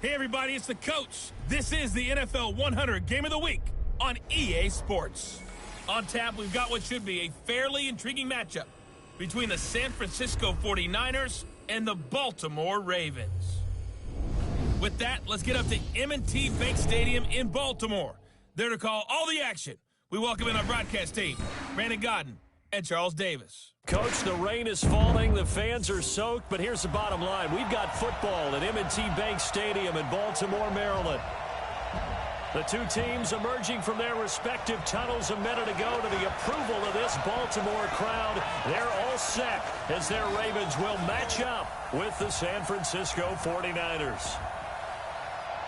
Hey everybody, it's the coach. This is the NFL 100 Game of the Week on EA Sports. On tap, we've got what should be a fairly intriguing matchup between the San Francisco 49ers and the Baltimore Ravens. With that, let's get up to M&T Bank Stadium in Baltimore. There to call all the action, we welcome in our broadcast team, Brandon Godden and Charles Davis. Coach, the rain is falling, the fans are soaked, but here's the bottom line. We've got football at M&T Bank Stadium in Baltimore, Maryland. The two teams emerging from their respective tunnels a minute ago to the approval of this Baltimore crowd. They're all set as their Ravens will match up with the San Francisco 49ers.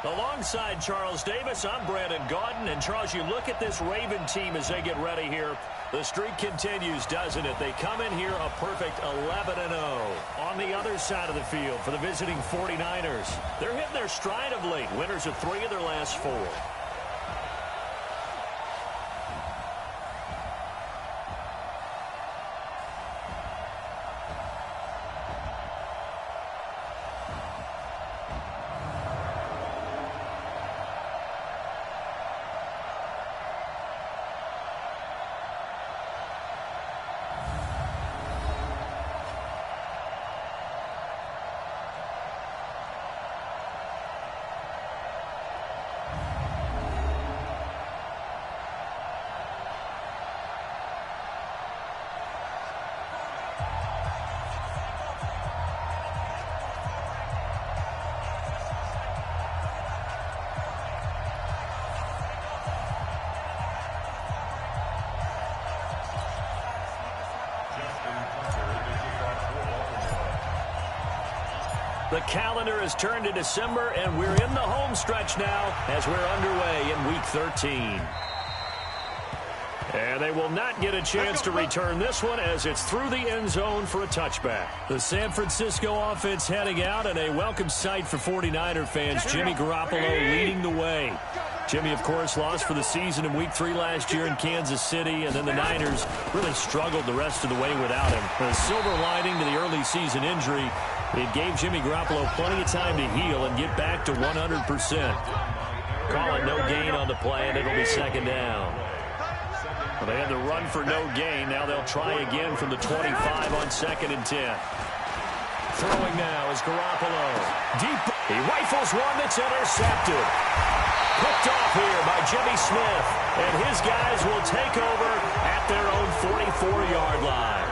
Alongside Charles Davis, I'm Brandon Godden. And Charles, you look at this Raven team as they get ready here. The streak continues, doesn't it? They come in here a perfect 11-0. On the other side of the field for the visiting 49ers, they're hitting their stride of late. Winners of 3 of their last 4. The calendar has turned to December, and we're in the home stretch now as we're underway in Week 13. And they will not get a chance to return this one as it's through the end zone for a touchback. The San Francisco offense heading out, and a welcome sight for 49er fans. Jimmy Garoppolo leading the way. Jimmy, of course, lost for the season in Week 3 last year in Kansas City, and then the Niners really struggled the rest of the way without him. The silver lining to the early season injury, it gave Jimmy Garoppolo plenty of time to heal and get back to 100%. Calling no gain on the play, and it'll be second down. Well, they had to run for no gain. Now they'll try again from the 25 on 2nd and 10. Throwing now is Garoppolo. Deep. He rifles one that's intercepted. Picked off here by Jimmy Smith. And his guys will take over at their own 44-yard line.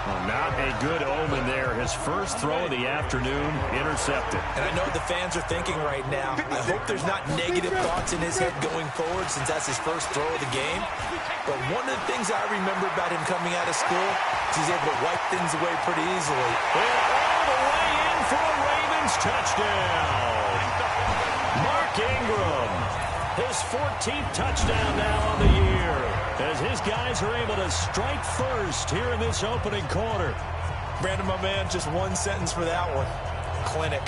Well, not a good omen there. His first throw of the afternoon intercepted. And I know what the fans are thinking right now. I hope there's not negative thoughts in his head going forward since that's his first throw of the game. But one of the things I remember about him coming out of school is he's able to wipe things away pretty easily. And all the way in for a Ravens touchdown. Mark Ingram, his 14th touchdown now on the year, as his guys are able to strike first here in this opening quarter. Brandon, my man, just one sentence for that one. Clinic.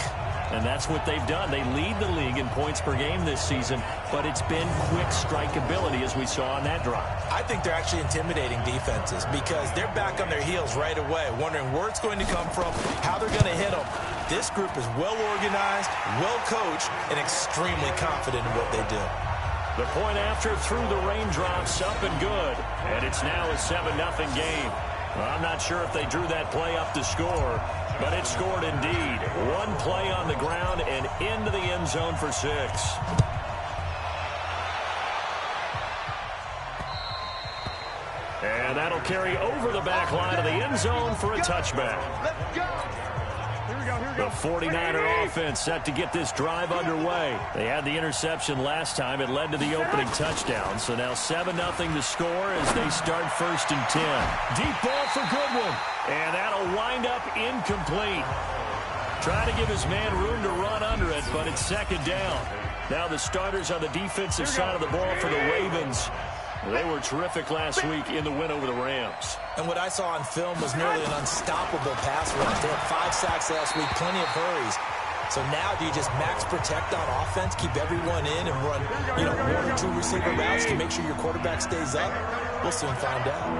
And that's what they've done. They lead the league in points per game this season, but it's been quick strikeability as we saw on that drive. I think they're actually intimidating defenses because they're back on their heels right away, wondering where it's going to come from, how they're going to hit them. This group is well organized, well coached, and extremely confident in what they do. The point after through the raindrops, up and good. And it's now a 7-0 game. Well, I'm not sure if they drew that play up to score, but it scored indeed. One play on the ground and into the end zone for 6. And that'll carry over the back line of the end zone for a touchback. Let's go. The 49er offense set to get this drive underway. They had the interception last time. It led to the opening touchdown. So now 7-0 to score as they start 1st and 10. Deep ball for Goodwin. And that'll wind up incomplete. Trying to give his man room to run under it, but it's 2nd down. Now the starters on the defensive side of the ball for the Ravens. They were terrific last week in the win over the Rams. And what I saw on film was nearly an unstoppable pass rush. They had 5 sacks last week, plenty of hurries. So now do you just max protect on offense, keep everyone in, and run 1 or 2 receiver routes to make sure your quarterback stays up? We'll soon find out.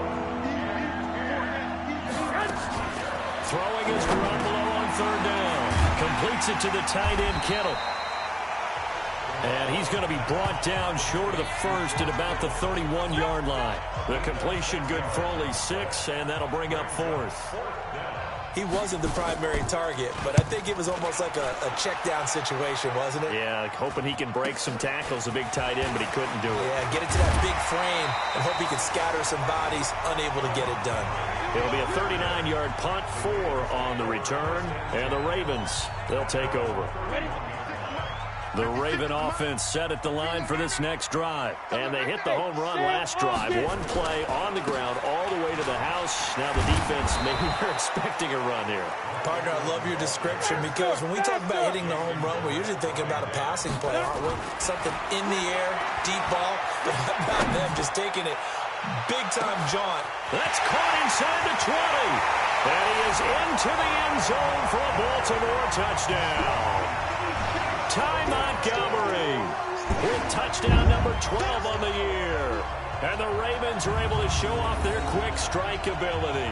Throwing is Garoppolo on 3rd down. Completes it to the tight end, Kittle. And he's going to be brought down short of the first at about the 31-yard line. The completion good for only 6, and that'll bring up 4th. He wasn't the primary target, but I think it was almost like a check-down situation, wasn't it? Yeah, hoping he can break some tackles, a big tight end, but he couldn't do it. Yeah, get it to that big frame and hope he can scatter some bodies, unable to get it done. It'll be a 39-yard punt, 4 on the return, and the Ravens, they'll take over. The Raven offense set at the line for this next drive. And they hit the home run last drive. One play on the ground all the way to the house. Now the defense, maybe they're expecting a run here. Partner, I love your description because when we talk about hitting the home run, we're usually thinking about a passing play, aren't we? Something in the air, deep ball. But how about them just taking it big-time jaunt? That's caught inside the 20. And he is into the end zone for a Baltimore touchdown. Ty Montgomery with touchdown number 12 on the year. And the Ravens are able to show off their quick strike ability.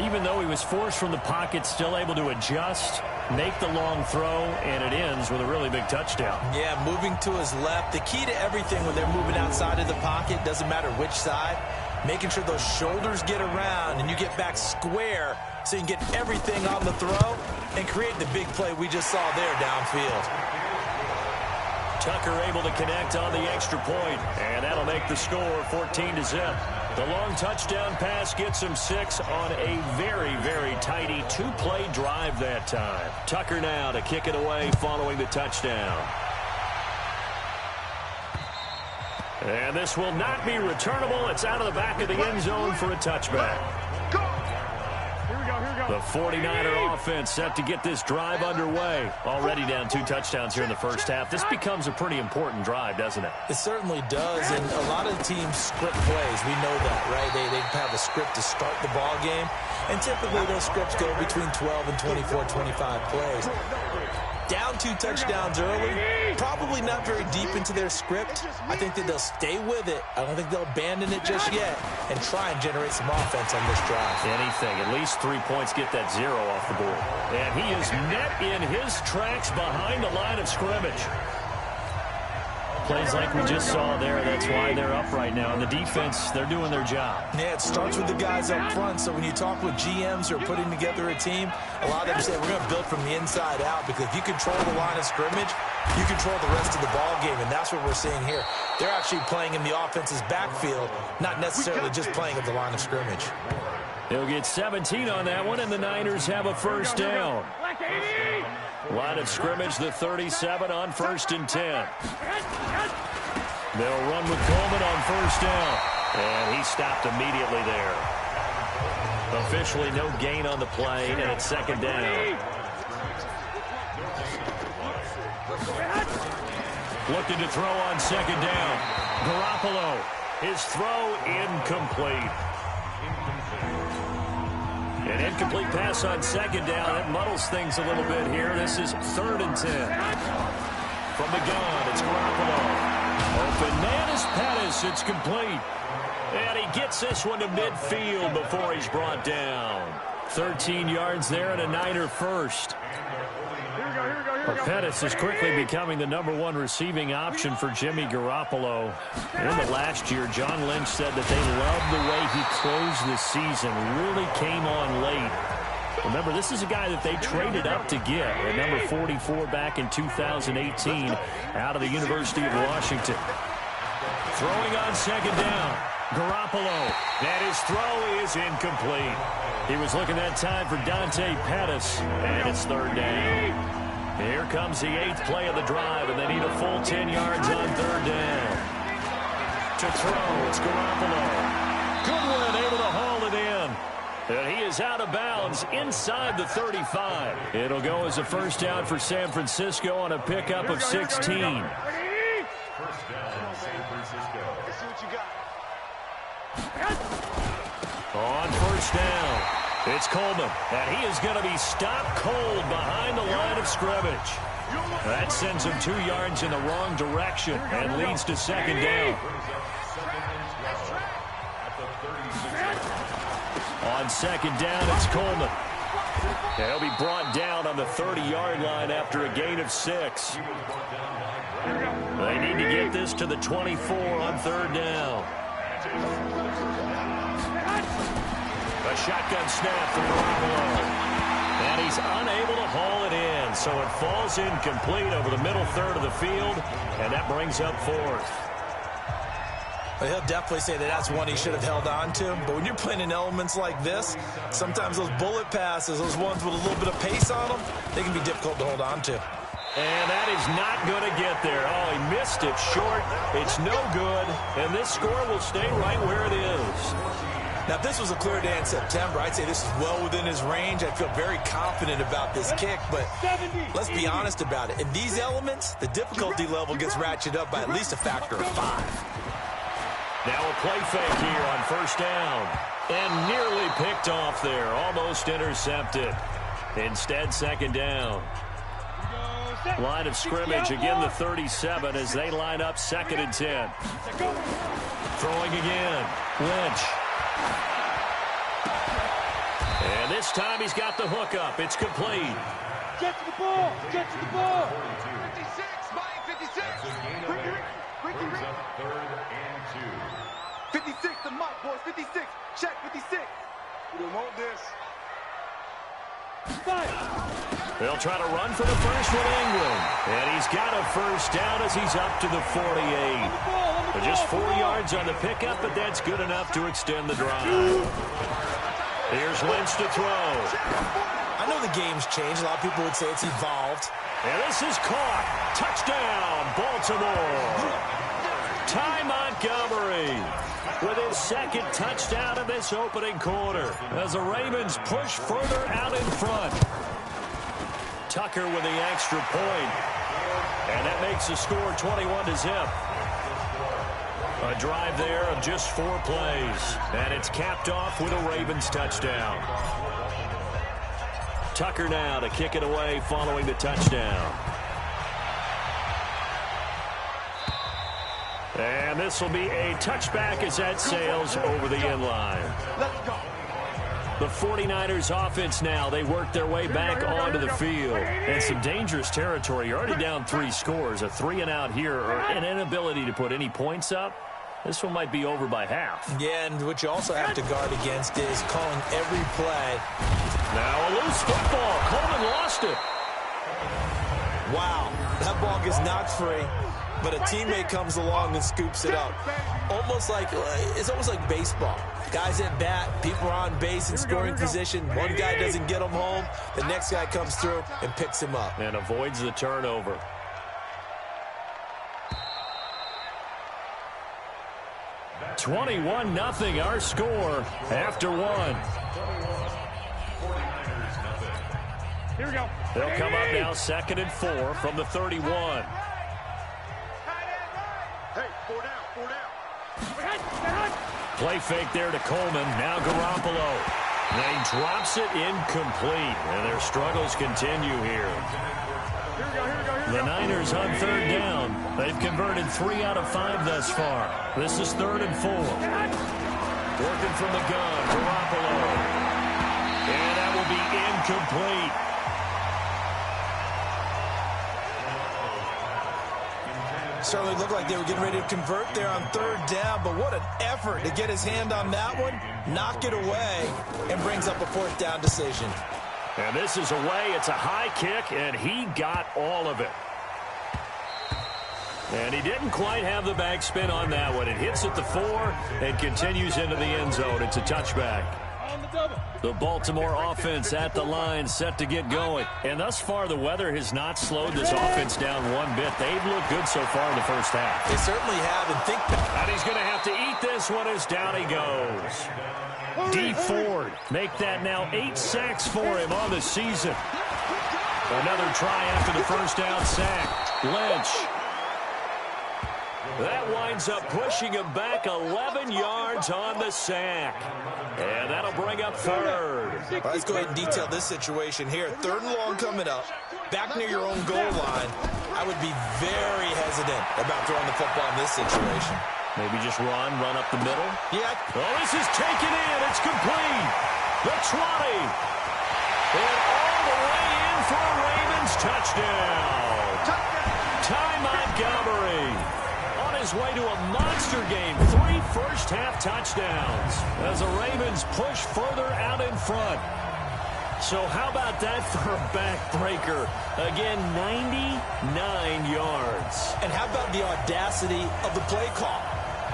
Even though he was forced from the pocket, still able to adjust, make the long throw, and it ends with a really big touchdown. Yeah, moving to his left. The key to everything when they're moving outside of the pocket, doesn't matter which side, making sure those shoulders get around and you get back square so you can get everything on the throw and create the big play we just saw there downfield. Tucker able to connect on the extra point, and that'll make the score 14-0. The long touchdown pass gets him 6 on a very, very tidy 2-play drive that time. Tucker now to kick it away following the touchdown. And this will not be returnable. It's out of the back of the end zone for a touchback. The 49er offense set to get this drive underway. Already down 2 touchdowns here in the first half. This becomes a pretty important drive, doesn't it? It certainly does, and a lot of teams script plays. We know that, right? They have a script to start the ball game, and typically those scripts go between 12 and 24, 25 plays. Down 2 touchdowns early, probably not very deep into their script. I think that they'll stay with it. I don't think they'll abandon it just yet and try and generate some offense on this drive. Anything. At least 3 points, get that 0 off the board. And he is met in his tracks behind the line of scrimmage. Plays like we just saw there. That's why they're up right now. And the defense, they're doing their job. Yeah, it starts with the guys up front. So when you talk with GMs who are putting together a team, a lot of them say we're going to build from the inside out, because if you control the line of scrimmage, you control the rest of the ball game, and that's what we're seeing here. They're actually playing in the offense's backfield, not necessarily just playing at the line of scrimmage. They'll get 17 on that one, and the Niners have a first down. Line of scrimmage, the 37 on 1st and 10. They'll run with Coleman on first down. And he stopped immediately there. Officially no gain on the play, and it's 2nd down. Looking to throw on 2nd down. Garoppolo, his throw incomplete. An incomplete pass on 2nd down. It muddles things a little bit here. This is 3rd and 10. From the gun, it's Garoppolo. Open man is Pettis. It's complete. And he gets this one to midfield before he's brought down. 13 yards there and a Niner first. Pettis is quickly becoming the #1 receiving option for Jimmy Garoppolo. In the last year, John Lynch said that they loved the way he closed the season. Really came on late. Remember, this is a guy that they traded up to get at number 44 back in 2018 out of the University of Washington. Throwing on 2nd down. Garoppolo. And his throw is incomplete. He was looking that time for Dante Pettis, and it's 3rd down. Here comes the 8th play of the drive, and they need a full 10 yards on 3rd down. To throw, it's Garoppolo. Goodwin able to haul it in. And he is out of bounds inside the 35. It'll go as a first down for San Francisco on a pickup of 16. First down, San Francisco. Let's see what you got. On first down, it's Coleman, and he is going to be stopped cold behind the line of scrimmage. That sends him 2 yards in the wrong direction and leads to 2nd down. On 2nd down, it's Coleman. He'll be brought down on the 30-yard line after a gain of 6. They need to get this to the 24 on 3rd down. A shotgun snap from Garoppolo. And he's unable to haul it in, so it falls incomplete over the middle third of the field, and that brings up 4th. Well, he'll definitely say that that's one he should have held on to. But when you're playing in elements like this, sometimes those bullet passes, those ones with a little bit of pace on them, they can be difficult to hold on to. And that is not going to get there. Oh, he missed it short. It's no good, and this score will stay right where it is. Now, if this was a clear day in September, I'd say this is well within his range. I'd feel very confident about this kick, but let's be honest about it. In these elements, the difficulty level gets ratcheted up by at least a factor of 5. Now a play fake here on 1st down. And nearly picked off there. Almost intercepted. Instead, 2nd down. Line of scrimmage, again the 37 as they line up 2nd and 10. Throwing again. Lynch. And this time he's got the hook up. It's complete. Get to the ball. Get to the ball. 56. Mike, 56. Ricky. 56 to Mike, boys. 56. Check 56. We don't want this. They'll try to run for the first with England. And he's got a 1st down as he's up to the 48. But just 4 yards on the pickup, but that's good enough to extend the drive. Here's Lynch to throw. I know the game's changed. A lot of people would say it's evolved. And this is caught. Touchdown, Baltimore. Ty Montgomery with his 2nd touchdown in this opening quarter as the Ravens push further out in front. Tucker with the extra point. And that makes the score 21-0. A drive there of just 4 plays. And it's capped off with a Ravens touchdown. Tucker now to kick it away following the touchdown. And this will be a touchback as that sails over the end line. The 49ers offense now, they work their way back onto the field. And some dangerous territory. You're already down 3 scores. A 3-and-out here or an inability to put any points up. This one might be over by half. Yeah, and what you also have to guard against is calling every play. Now a loose football. Coleman lost it. Wow, that ball gets knocked free, but a teammate comes along and scoops it up. It's almost like baseball. Guys at bat, people are on base in scoring position. One guy doesn't get him home. The next guy comes through and picks him up. And avoids the turnover. $21-0 our score after 1. Here we go. They'll come up now 2nd and 4 from the 31. Hey, 4 down. Play fake there to Coleman. Now Garoppolo. And he drops it incomplete. And their struggles continue here. The Niners on 3rd down. They've converted 3 out of 5 thus far. This is 3rd and 4. Working from the gun, Garoppolo. And that will be incomplete. Certainly looked like they were getting ready to convert there on 3rd down, but what an effort to get his hand on that one, knock it away, and brings up a 4th down decision. And this is away. It's a high kick, and he got all of it. And he didn't quite have the backspin on that one. It hits at the 4 and continues into the end zone. It's a touchback. The Baltimore offense at the line, set to get going. And thus far, the weather has not slowed this offense down one bit. They've looked good so far in the first half. They certainly have, And he's going to have to eat this one as down he goes. D. Ford, make that now 8 sacks for him on the season. Another try after the first down sack. Lynch. That winds up pushing him back 11 yards on the sack. And that'll bring up 3rd. Right, let's go ahead and detail this situation here. 3rd and long coming up. Back near your own goal line. I would be very hesitant about throwing the football in this situation. Maybe just run up the middle. Yeah. Oh, this is taken in. It's complete. The 20. And all the way in for a Ravens touchdown. Ty Montgomery on his way to a monster game. 3 first-half touchdowns as the Ravens push further out in front. So how about that for a backbreaker? Again, 99 yards. And how about the audacity of the play call?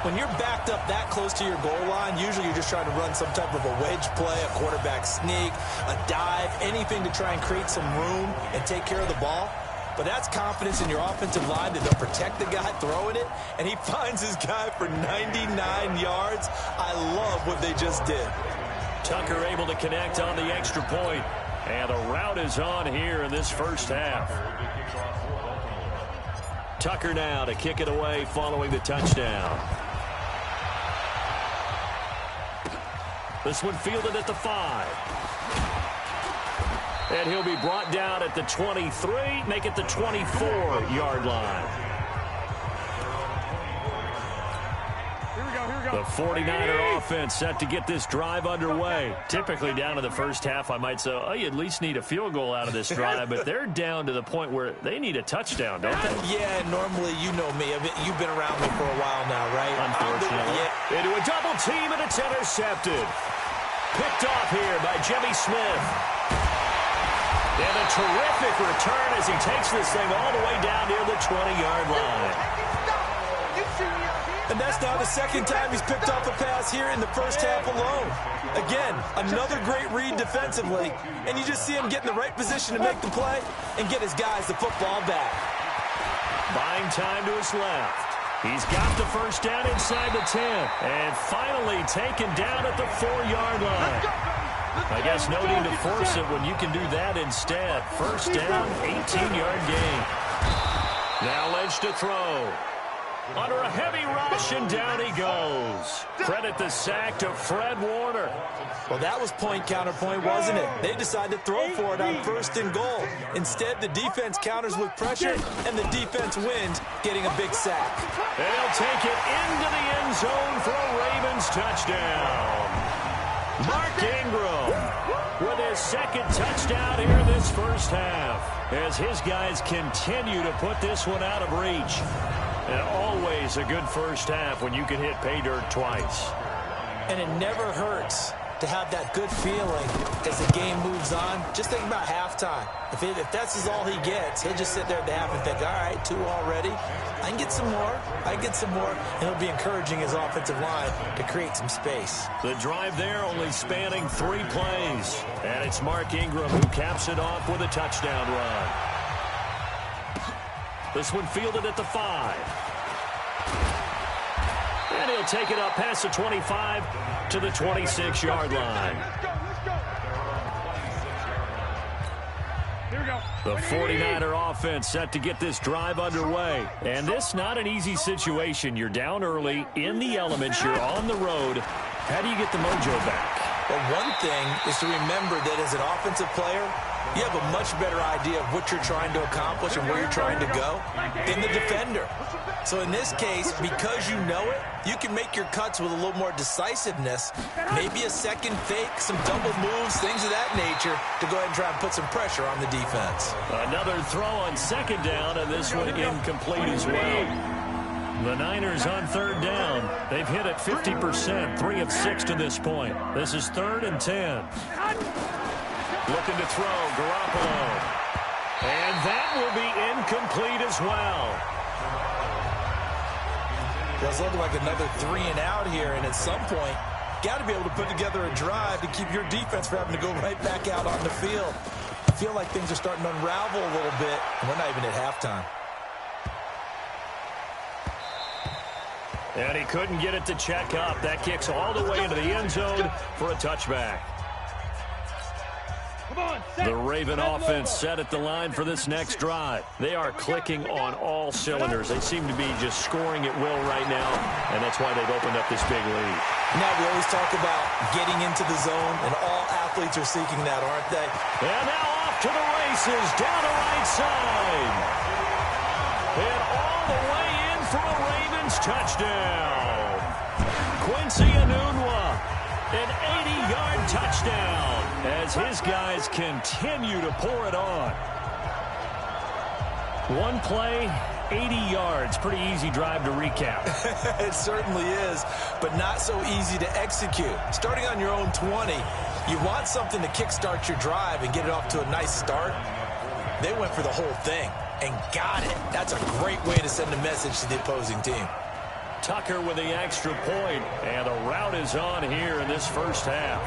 When you're backed up that close to your goal line, usually you're just trying to run some type of a wedge play, a quarterback sneak, a dive, anything to try and create some room and take care of the ball. But that's confidence in your offensive line that they'll protect the guy throwing it, and he finds his guy for 99 yards. I love what they just did. Tucker able to connect on the extra point. And the route is on here in this first half. Tucker now to kick it away following the touchdown. This one fielded at the 5. And he'll be brought down at the 23, make it the 24-yard line. The 49er offense set to get this drive underway. Typically down to the first half, I might say, oh, you at least need a field goal out of this drive, but they're down to the point where they need a touchdown, don't they? Yeah, normally, you know me. I mean, you've been around me for a while now, right? Unfortunately. Into a double team, and it's intercepted. Picked off here by Jimmy Smith. And a terrific return as he takes this thing all the way down near the 20-yard line. And that's now the second time he's picked off a pass here in the first half alone. Again, another great read defensively, and you just see him get in the right position to make the play and get his guys the football back. Buying time to his left. He's got the first down inside the 10, and finally taken down at the 4-yard line. I guess no need to force it when you can do that instead. First down, 18-yard gain. Now Lynch to throw. Under a heavy rush, and down he goes. Credit the sack to Fred Warner. Well, that was point counterpoint, wasn't it? They decided to throw for it on first and goal. Instead, the defense counters with pressure, and the defense wins, getting a big sack. And he'll take it into the end zone for a Ravens touchdown. Mark Ingram with his second touchdown here in this first half, as his guys continue to put this one out of reach. And always a good first half when you can hit pay dirt twice. And it never hurts to have that good feeling as the game moves on. Just think about halftime. If that's all he gets, he'll just sit there at the half and think, all right, 2 already. I can get some more. I can get some more. And he'll be encouraging his offensive line to create some space. The drive there only spanning 3 plays. And it's Mark Ingram who caps it off with a touchdown run. This one fielded at the 5. And he'll take it up past the 25 to the 26-yard line. The 49er offense set to get this drive underway. And this not an easy situation. You're down early, in the elements, you're on the road. How do you get the mojo back? Well, one thing is to remember that as an offensive player, you have a much better idea of what you're trying to accomplish and where you're trying to go than the defender. So in this case, because you know it, you can make your cuts with a little more decisiveness, maybe a second fake, some double moves, things of that nature, to go ahead and try and put some pressure on the defense. Another throw on second down, and this one incomplete as well. The Niners on third down. They've hit it 50%, 3 of 6 to this point. This is 3rd and 10. Looking to throw, Garoppolo. And that will be incomplete as well. It's looking like another 3 and out here, and at some point, got to be able to put together a drive to keep your defense from having to go right back out on the field. I feel like things are starting to unravel a little bit, and we're not even at halftime. And he couldn't get it to check up. That kicks all the way into the end zone for a touchback. The Raven offense set at the line for this next drive. They are clicking on all cylinders. They seem to be just scoring at will right now, and that's why they've opened up this big lead. Now, we always talk about getting into the zone, and all athletes are seeking that, aren't they? And now off to the races, down the right side. And all the way in for a Ravens touchdown. Quincy Enunwa, an 80-yard touchdown. as his guys continue to pour it on. One play, 80 yards. Pretty easy drive to recap. It certainly is, but not so easy to execute. Starting on your own 20, you want something to kickstart your drive and get it off to a nice start. They went for the whole thing and got it. That's a great way to send a message to the opposing team. Tucker with the extra point, and the route is on here in this first half.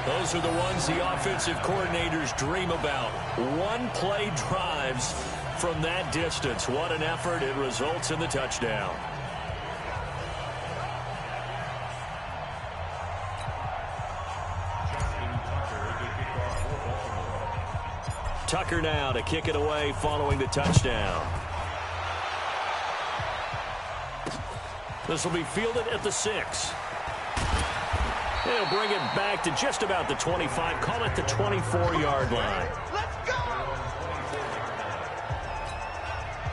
Those are the ones the offensive coordinators dream about. One-play drives from that distance. What an effort. It results in the touchdown. Tucker now to kick it away following the touchdown. This will be fielded at the 6. They'll bring it back to just about the 25. Call it the 24-yard line. Let's go!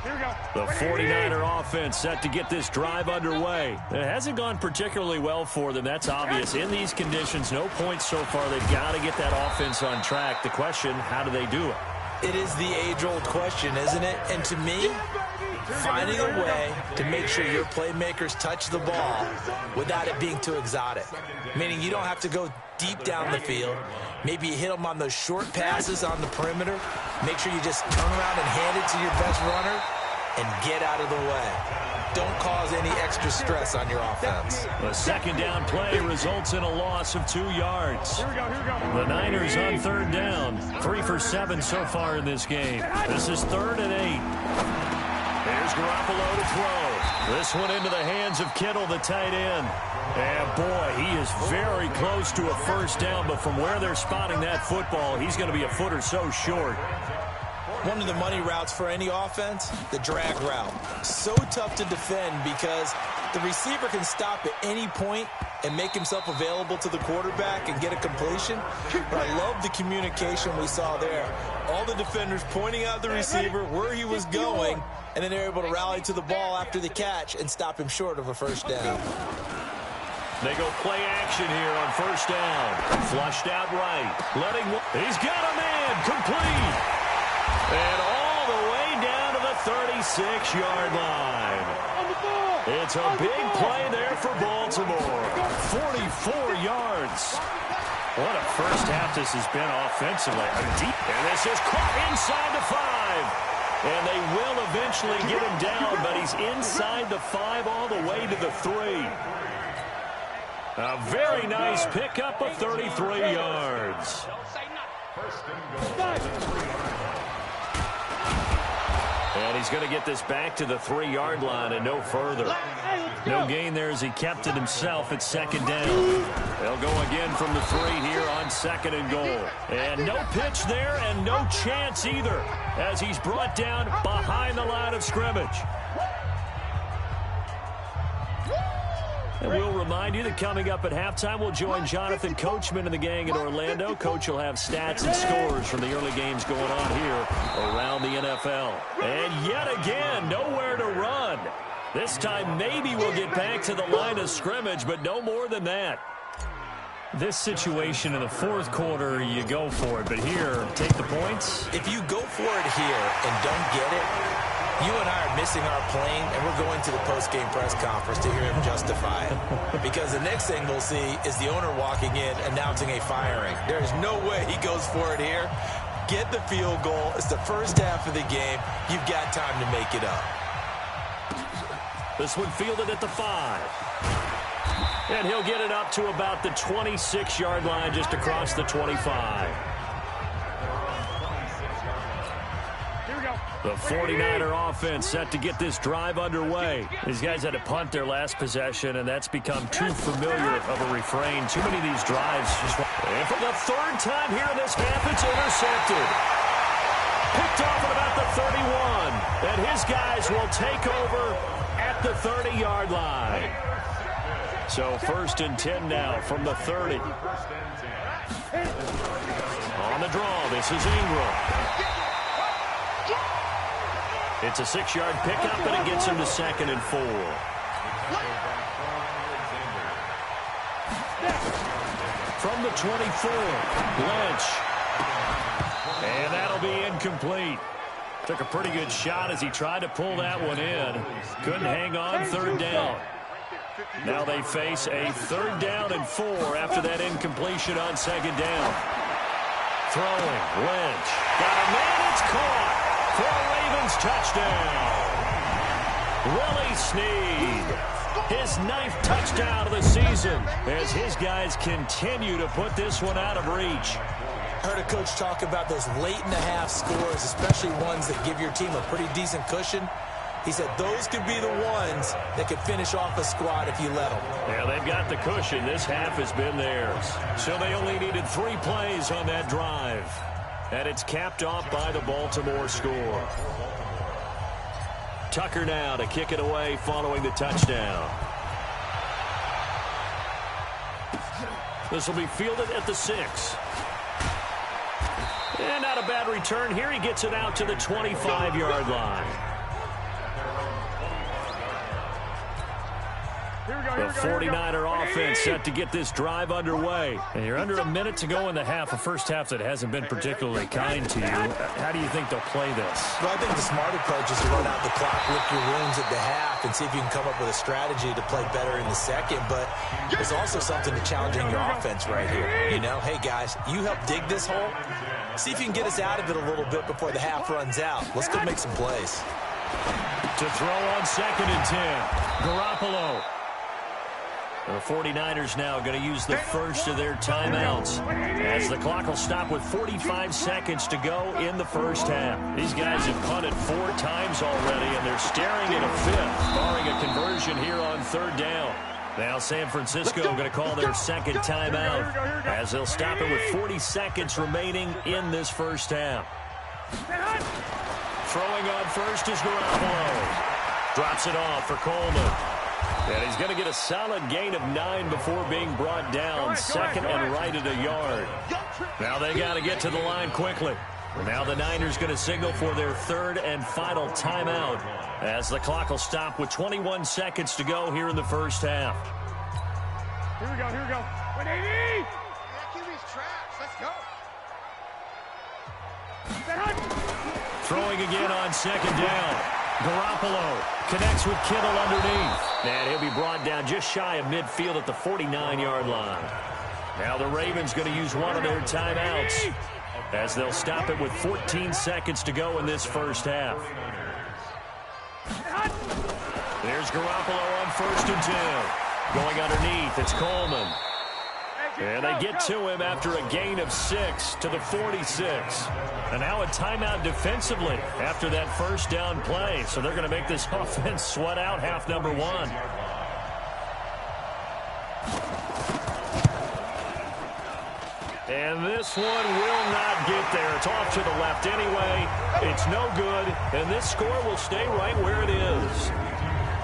Here we go. The 49er offense set to get this drive underway. It hasn't gone particularly well for them. That's obvious. In these conditions, no points so far. They've got to get that offense on track. The question, how do they do it? It is the age-old question, isn't it? And to me, finding a way to make sure your playmakers touch the ball without it being too exotic. Meaning you don't have to go deep down the field. Maybe you hit them on those short passes on the perimeter. Make sure you just turn around and hand it to your best runner and get out of the way. Don't cause any extra stress on your offense. The second down play results in a loss of 2 yards. Here we go. The Niners on third down. 3 for 7 so far in this game. This is 3rd and 8. There's Garoppolo to throw. This one into the hands of Kittle, the tight end. And boy, he is very close to a first down, but from where they're spotting that football, he's going to be a foot or so short. One of the money routes for any offense, the drag route. So tough to defend because the receiver can stop at any point and make himself available to the quarterback and get a completion. But I love the communication we saw there. All the defenders pointing out the receiver where he was going, and then they're able to rally to the ball after the catch and stop him short of a first down. They go play action here on first down. Flushed out right. He's got a man. Complete. And all the way down to the 36-yard line. It's a big play there for Baltimore. 44 yards. What a first half this has been offensively. And this is caught inside the 5. And they will eventually get him down, but he's inside the 5 all the way to the 3. A very nice pickup of 33 yards. And he's going to get this back to the 3-yard line and no further. No gain there as he kept it himself at second down. They'll go again from the 3 here on 2nd and goal. And no pitch there and no chance either as he's brought down behind the line of scrimmage. And we'll remind you that coming up at halftime, we'll join Jonathan Coachman and the gang in Orlando. Coach will have stats and scores from the early games going on here around the NFL. And yet again, nowhere to run. This time, maybe we'll get back to the line of scrimmage, but no more than that. This situation in the 4th quarter, you go for it. But here, take the points. If you go for it here and don't get it, you and I are missing our plane, and we're going to the post-game press conference to hear him justify it. Because the next thing we'll see is the owner walking in announcing a firing. There is no way he goes for it here. Get the field goal. It's the first half of the game. You've got time to make it up. This one fielded at the 5. And he'll get it up to about the 26-yard line just across the 25. The 49er offense set to get this drive underway. These guys had to punt their last possession, and that's become too familiar of a refrain. Too many of these drives. And for the 3rd time here in this half, it's intercepted. Picked off at about the 31. And his guys will take over at the 30-yard line. So 1st and 10 now from the 30. On the draw, this is Ingram. It's a 6-yard pickup, and it gets him to 2nd and 4. from the 24. Lynch. And that'll be incomplete. Took a pretty good shot as he tried to pull that one in. Couldn't hang on third down. Now they face a 3rd down and 4 after that incompletion on 2nd down. Throwing. Lynch. Got a man. It's caught for a Ravens touchdown. Willie Snead. His 9th touchdown of the season as his guys continue to put this one out of reach. I heard a coach talk about those late-in-the-half scores, especially ones that give your team a pretty decent cushion. He said those could be the ones that could finish off a squad if you let them. Yeah, they've got the cushion. This half has been theirs. So they only needed 3 plays on that drive. And it's capped off by the Baltimore score. Tucker now to kick it away following the touchdown. This will be fielded at the 6. And not a bad return here. He gets it out to the 25-yard line. The 49er offense set to get this drive underway. And you're under a minute to go in the half, a first half that hasn't been particularly kind to you. How do you think they'll play this? Well, I think the smart approach is to run out the clock, lick your wounds at the half, and see if you can come up with a strategy to play better in the second. But there's also something to challenging your offense right here. You know, hey, guys, you help dig this hole. See if you can get us out of it a little bit before the half runs out. Let's go make some plays. To throw on 2nd and 10. Garoppolo. The 49ers now going to use the first of their timeouts as the clock will stop with 45 seconds to go in the first half. These guys have punted 4 times already, and they're staring at a 5th, barring a conversion here on 3rd down. Now San Francisco going to call their 2nd timeout as they'll stop it with 40 seconds remaining in this first half. Throwing on first is Garoppolo. Drops it off for Coleman. And he's going to get a solid gain of 9 before being brought down. 2nd and right at a yard. Now they got to get to the line quickly. Now the Niners going to signal for their 3rd and final timeout as the clock will stop with 21 seconds to go here in the first half. Here we go, here we go. 180! QB's traps, let's go. Throwing again on 2nd down. Garoppolo connects with Kittle underneath. And he'll be brought down just shy of midfield at the 49-yard line. Now the Ravens going to use one of their timeouts as they'll stop it with 14 seconds to go in this first half. There's Garoppolo on 1st and 10. Going underneath, it's Coleman. And they get to him after a gain of 6 to the 46. And now a timeout defensively after that first down play. So they're going to make this offense sweat out half number 1. And this one will not get there. It's off to the left anyway. It's no good. And this score will stay right where it is.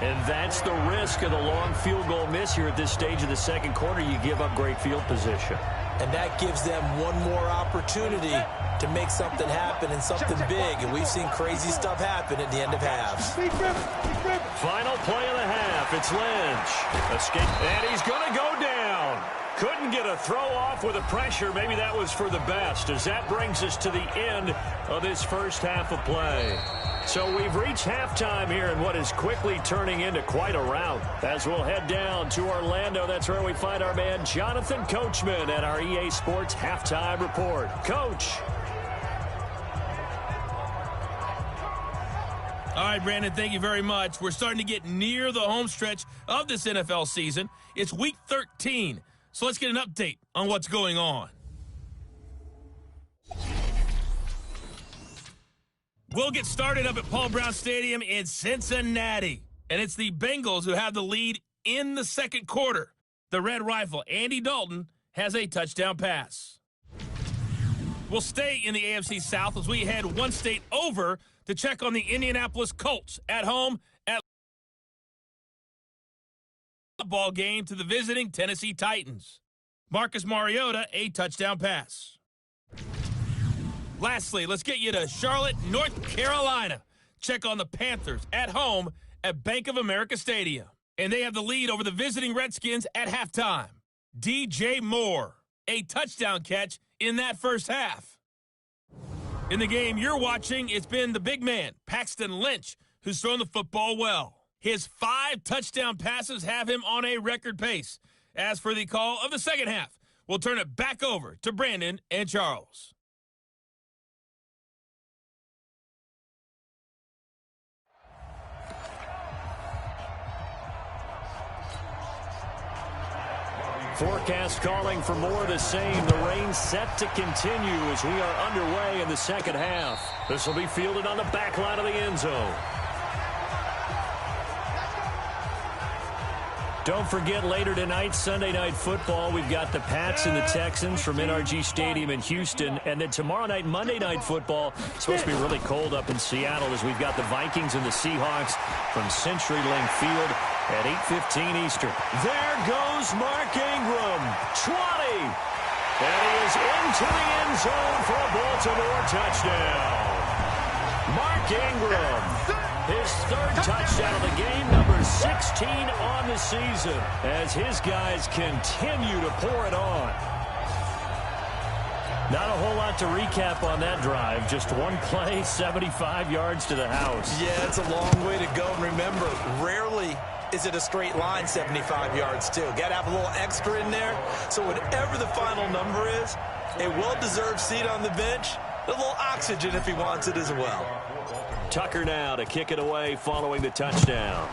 And that's the risk of the long field goal miss here at this stage of the second quarter. You give up great field position. And that gives them one more opportunity to make something happen and something big. And we've seen crazy stuff happen at the end of halves. Final play of the half. It's Lynch. Escape. And he's going to go down. Couldn't get a throw off with the pressure. Maybe that was for the best, as that brings us to the end of this first half of play. So we've reached halftime here in what is quickly turning into quite a rout. As we'll head down to Orlando, that's where we find our man Jonathan Coachman at our EA Sports Halftime Report. Coach. All right, Brandon, thank you very much. We're starting to get near the home stretch of this NFL season. It's Week 13, so let's get an update on what's going on. We'll get started up at Paul Brown Stadium in Cincinnati. And it's the Bengals who have the lead in the second quarter. The Red Rifle, Andy Dalton, has a touchdown pass. We'll stay in the AFC South as we head one state over to check on the Indianapolis Colts at home at the ball game to the visiting Tennessee Titans. Marcus Mariota, a touchdown pass. Lastly, let's get you to Charlotte, North Carolina. Check on the Panthers at home at Bank of America Stadium. And they have the lead over the visiting Redskins at halftime. DJ Moore, a touchdown catch in that first half. In the game you're watching, it's been the big man, Paxton Lynch, who's thrown the football well. His 5 touchdown passes have him on a record pace. As for the call of the second half, we'll turn it back over to Brandon and Charles. Forecast calling for more of the same. The rain set to continue as we are underway in the second half. This will be fielded on the back line of the end zone. Don't forget, later tonight, Sunday Night Football, we've got the Pats and the Texans from NRG Stadium in Houston. And then tomorrow night, Monday Night Football, it's supposed to be really cold up in Seattle as we've got the Vikings and the Seahawks from CenturyLink Field at 8:15 Eastern. There goes Mark Ingram, 20. And he is into the end zone for a Baltimore touchdown. Mark Ingram, his 3rd touchdown of the game, number 16 on the season, as his guys continue to pour it on. Not a whole lot to recap on that drive. Just one play, 75 yards to the house. Yeah, it's a long way to go. And remember, rarely is it a straight line 75 yards, too. Got to have a little extra in there. So whatever the final number is, a well-deserved seat on the bench, a little oxygen if he wants it as well. Tucker now to kick it away following the touchdown.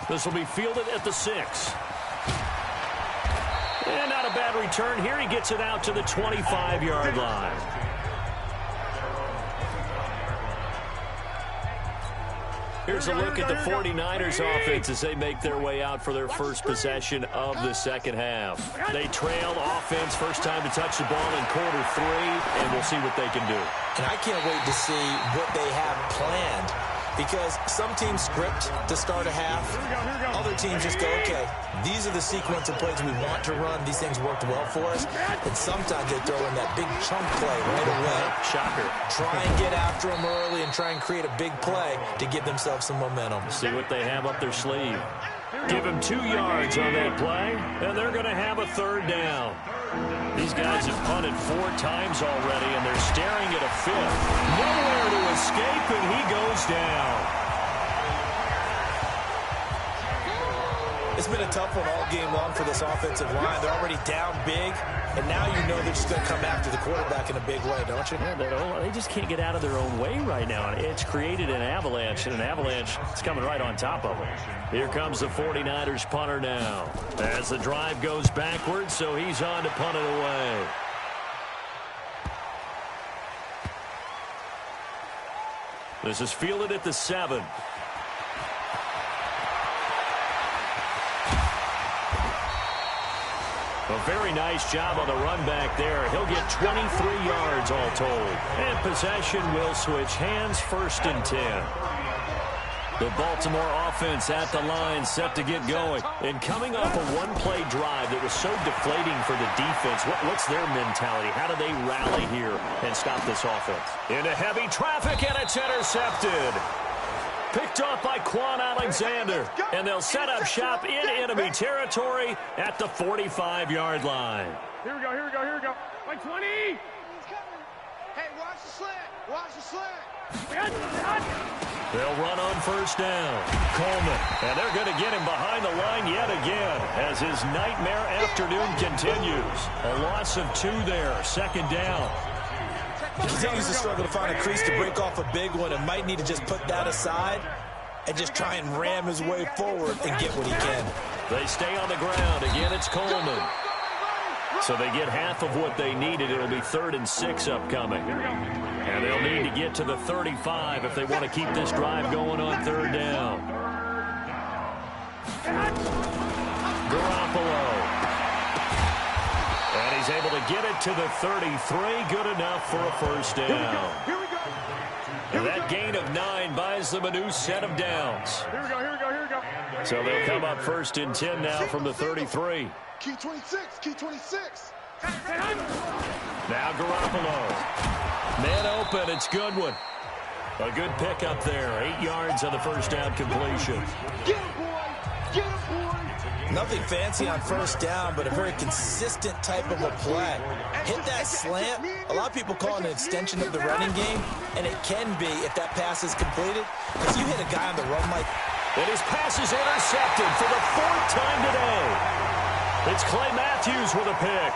This will be fielded at the 6. And not a bad return here. He gets it out to the 25-yard line. Here's a look at the 49ers offense as they make their way out for their first possession of the second half. They trail offense first time to touch the ball in quarter 3, and we'll see what they can do. And I can't wait to see what they have planned, because some teams script to start a half. Other teams just go, okay, these are the sequence of plays we want to run. These things worked well for us. And sometimes they throw in that big chunk play right away. Shocker. Try and get after them early and try and create a big play to give themselves some momentum. See what they have up their sleeve. Give them 2 yards on that play, and they're going to have a 3rd down. These guys have punted 4 times already, and they're staring at a 5th. Nowhere to escape, and he goes down. It's been a tough one all game long for this offensive line. They're already down big, and now you know they're just going to come after the quarterback in a big way, don't you? Yeah, they just can't get out of their own way right now. It's created an avalanche, and an avalanche is coming right on top of them. Here comes the 49ers punter now. As the drive goes backwards, so he's on to punt it away. This is fielded at the 7. A very nice job on the run back there. He'll get 23 yards all told. And possession will switch hands, 1st and 10. The Baltimore offense at the line, set to get going. And coming off a one-play drive that was so deflating for the defense, what's their mentality? How do they rally here and stop this offense? Into heavy traffic, and it's intercepted. Picked off by Quan Alexander, and they'll set up shop in enemy territory at the 45-yard line. Here we go, here we go, here we go. Like 20. He's coming. Hey, watch the slant. Watch the slant. They'll run on 1st down. Coleman, and they're going to get him behind the line yet again as his nightmare afternoon continues. A loss of 2 there, 2nd down. He continues to struggle to find a crease to break off a big one, and might need to just put that aside and just try and ram his way forward and get what he can. They stay on the ground. Again, it's Coleman. So they get half of what they needed. It'll be 3rd and 6 upcoming. And they'll need to get to the 35 if they want to keep this drive going on 3rd down. Garoppolo. And he's able to get it to the 33. Good enough for a 1st down. Here we go. And that gain of 9 buys them a new set of downs. Here we go, here we go, here we go. So they'll come up 1st and 10 now from the 33. Key 26, key 26. Now Garoppolo. Man open, it's Goodwin. A good pickup there. 8 yards on the 1st down completion. Get him, boy. Nothing fancy on first down, but a very consistent type of a play. Hit that slant. A lot of people call it an extension of the running game, and it can be if that pass is completed. Because you hit a guy on the run like... And his pass is intercepted for the 4th time today. It's Clay Matthews with a pick.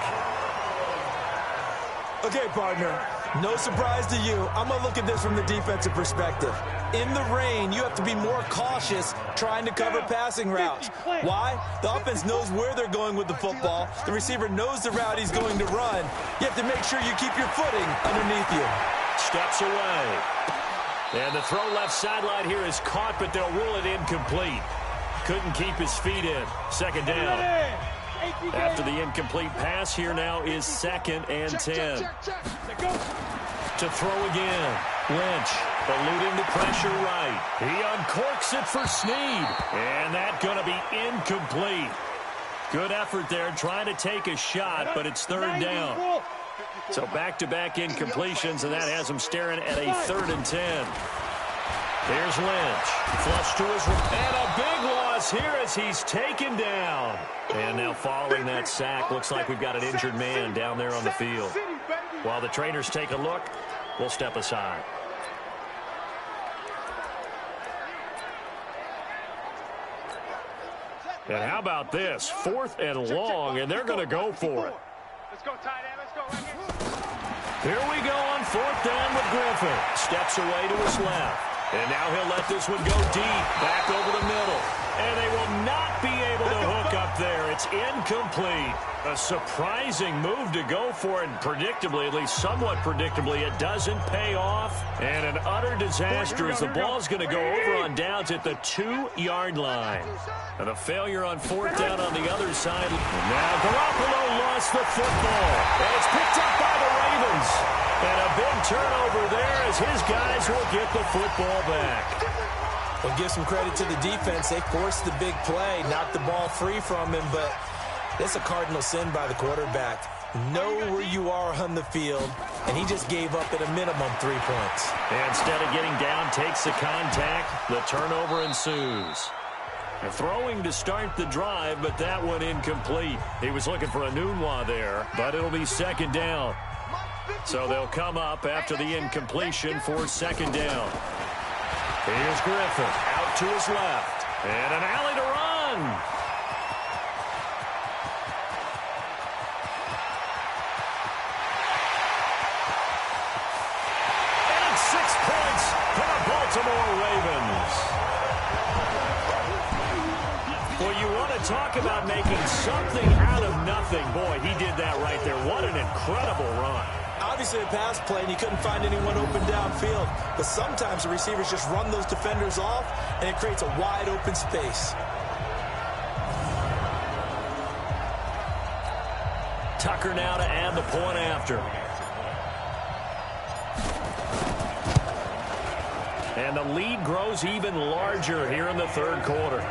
Okay, partner, no surprise to you. I'm going to look at this from the defensive perspective. In the rain, you have to be more cautious trying to cover passing routes. Why? The offense knows where they're going with the football. The receiver knows the route he's going to run. You have to make sure you keep your footing underneath you. Steps away. And the throw left sideline here is caught, but they'll rule it incomplete. Couldn't keep his feet in. Second down. After the incomplete pass, here now is 2nd and 10. To throw again. Lynch eluding the pressure right. He uncorks it for Snead. And that's going to be incomplete. Good effort there trying to take a shot, but it's 3rd down. So back-to-back incompletions, and that has him staring at a 3rd and 10. Here's Lynch. Flush to his right. And a big loss here as he's taken down. And now following that sack, looks like we've got an injured man down there on the field. While the trainers take a look, we'll step aside. And how about this? 4th and long, and they're going to go for it. Let's go, tight end. Let's go. Right here we go on 4th down with Griffin. Steps away to his left. And now he'll let this one go deep, back over the middle. And they will not be able to hook up there. It's incomplete. A surprising move to go for it, and predictably, at least somewhat predictably, it doesn't pay off. And an utter disaster as the ball's going to go over on downs at the 2-yard line. And a failure on 4th down on the other side. Now Garoppolo lost the football. And it's picked up by the Ravens. And a big turnover there as his guys will get the football back. Well, give some credit to the defense. They forced the big play, knocked the ball free from him, but it's a cardinal sin by the quarterback. Know where you are on the field, and he just gave up at a minimum 3 points. And instead of getting down, takes the contact. The turnover ensues. And throwing to start the drive, but that one incomplete. He was looking for a Nunwa there, but it'll be 2nd down. So they'll come up after the incompletion for 2nd down. Here's Griffin out to his left. And an alley to run. And it's 6 points for the Baltimore Ravens. Well, you want to talk about making something out of nothing. Boy, he did that right there. What an incredible run. Obviously a pass play, and he couldn't find anyone open downfield. But sometimes the receivers just run those defenders off, and it creates a wide open space. Tucker now to add the point after. And the lead grows even larger here in the 3rd quarter.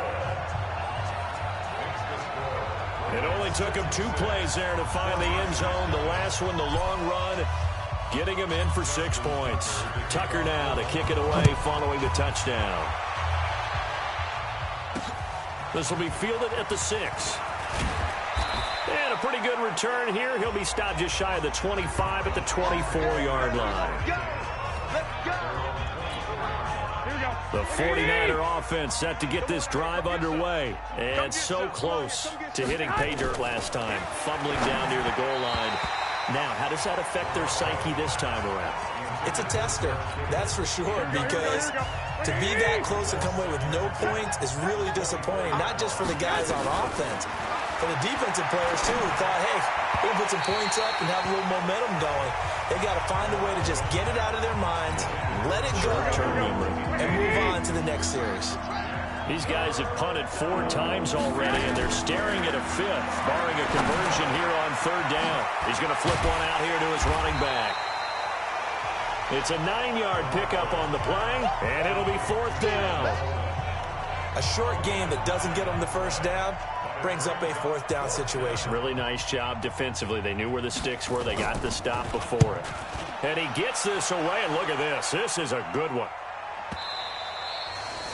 It only took him 2 plays there to find the end zone. The last one, the long run, getting him in for 6 points. Tucker now to kick it away following the touchdown. This will be fielded at the 6. And a pretty good return here. He'll be stopped just shy of the 25 at the 24-yard line. The 49er offense set to get this drive underway. And so close to hitting pay dirt last time. Fumbling down near the goal line. Now, how does that affect their psyche this time around? It's a tester, that's for sure, because to be that close and come away with no points is really disappointing, not just for the guys on offense, for the defensive players, too, who thought, hey, we'll put some points up and have a little momentum going. They got to find a way to just get it out of their minds, let it go, and move on to the next series. These guys have punted 4 times already, and they're staring at a 5th, barring a conversion here on 3rd down. He's going to flip one out here to his running back. It's a 9-yard pickup on the play, and it'll be 4th down. A short game that doesn't get them the first down brings up a 4th down situation. Really nice job defensively. They knew where the sticks were. They got the stop before it. And he gets this away, and look at this. This is a good one.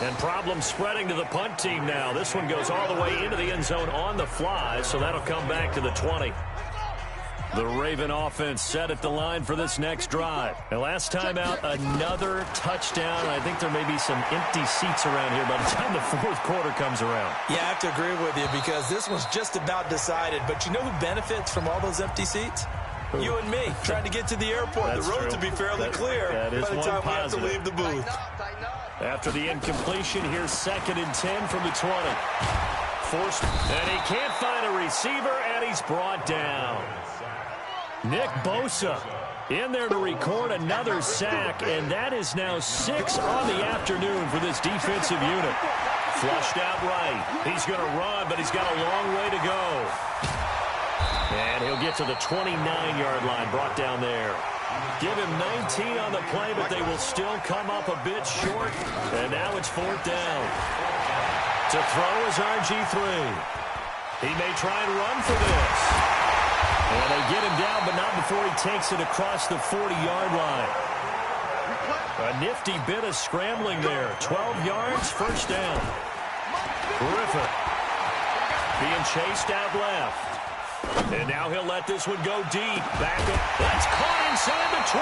And problems spreading to the punt team now. This one goes all the way into the end zone on the fly, so that'll come back to the 20. The Raven offense set at the line for this next drive. And last time out, another touchdown. And I think there may be some empty seats around here by the time the fourth quarter comes around. Yeah, I have to agree with you because this one's just about decided. But you know who benefits from all those empty seats? You and me, trying to get to the airport. That's the road true. to be fairly clear that is by the time we have to positive. leave the booth. After the incompletion, here's 2nd and 10 from the 20. Forced, and he can't find a receiver, and he's brought down. Nick Bosa in there to record another sack, and that is now 6 on the afternoon for this defensive unit. Flushed out right. He's going to run, but he's got a long way to go. And he'll get to the 29-yard line, brought down there. Give him 19 on the play, but they will still come up a bit short. And now it's 4th down. To throw is RG3. He may try and run for this. And they get him down, but not before he takes it across the 40-yard line. A nifty bit of scrambling there. 12 yards, 1st down. Griffin being chased out left. And now he'll let this one go deep. Back up. That's caught inside the 20.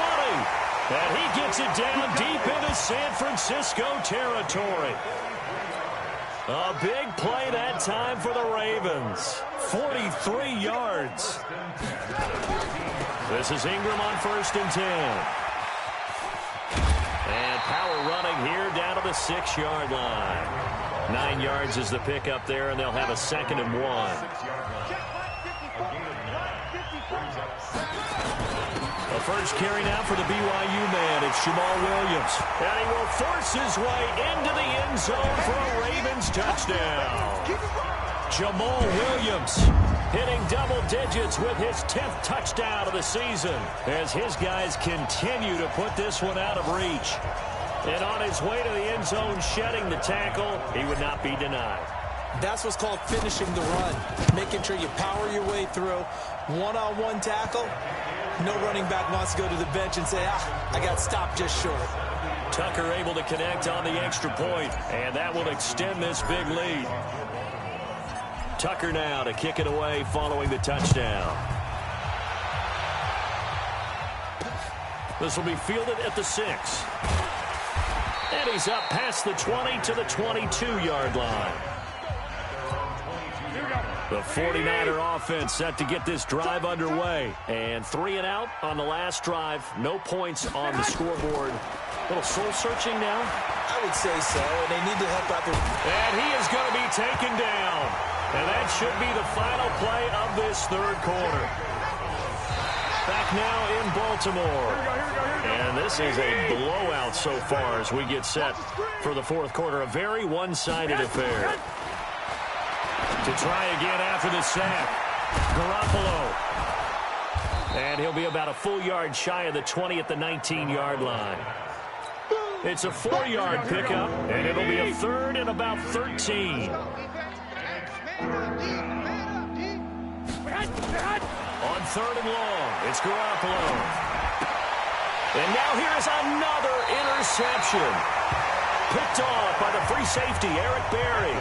And he gets it down deep into San Francisco territory. A big play that time for the Ravens. 43 yards. This is Ingram on 1st and 10. And power running here down to the 6-yard line. 9 yards is the pickup there, and they'll have a 2nd and 1. The first carry now for the BYU man. It's Jamal Williams. And he will force his way into the end zone for a Ravens touchdown. Jamal Williams hitting double digits with his 10th touchdown of the season as his guys continue to put this one out of reach. And on his way to the end zone, shedding the tackle, he would not be denied. That's what's called finishing the run, making sure you power your way through. One-on-one tackle, no running back wants to go to the bench and say, I got stopped just short. Tucker able to connect on the extra point, and that will extend this big lead. Tucker now to kick it away following the touchdown. This will be fielded at the 6. And he's up past the 20 to the 22-yard line. The 49er offense set to get this drive underway. And 3 and out on the last drive. No points on the scoreboard. A little soul-searching now. I would say so, and they need to help out their... And he is going to be taken down. And that should be the final play of this 3rd quarter. Back now in Baltimore. And this is a blowout so far as we get set for the 4th quarter. A very one-sided affair. To try again after the sack. Garoppolo. And he'll be about a full yard shy of the 20 at the 19-yard line. It's a 4-yard pickup, and it'll be a 3rd and about 13. On 3rd and long, it's Garoppolo. And now here's another interception. Picked off by the free safety, Eric Berry.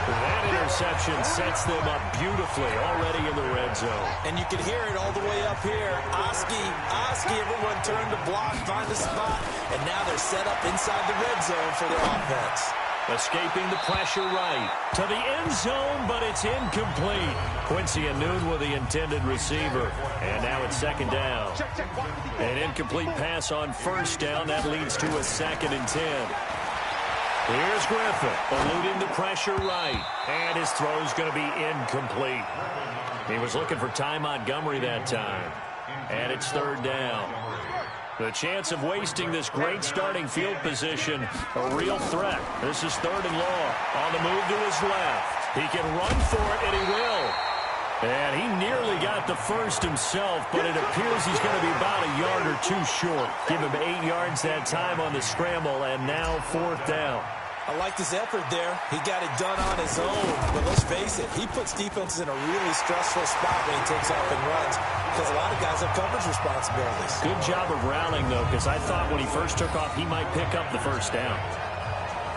That interception sets them up beautifully already in the red zone. And you can hear it all the way up here. Oski, everyone turned to block, find a spot, and now they're set up inside the red zone for their offense. Escaping the pressure right to the end zone, but it's incomplete. Quincy Anoon with the intended receiver. And now it's 2nd down. An incomplete pass on 1st down. That leads to a 2nd and 10. Here's Griffin, eluding the pressure right. And his throw's going to be incomplete. He was looking for Ty Montgomery that time. And it's 3rd down. The chance of wasting this great starting field position, a real threat. This is 3rd and long. On the move to his left. He can run for it, and he will. And he nearly got the first himself, but it appears he's going to be about a yard or 2 short. Give him 8 yards that time on the scramble, and now 4th down. I liked his effort there. He got it done on his own. But let's face it, he puts defenses in a really stressful spot when he takes off and runs because a lot of guys have coverage responsibilities. Good job of rallying, though, because I thought when he first took off, he might pick up the 1st down.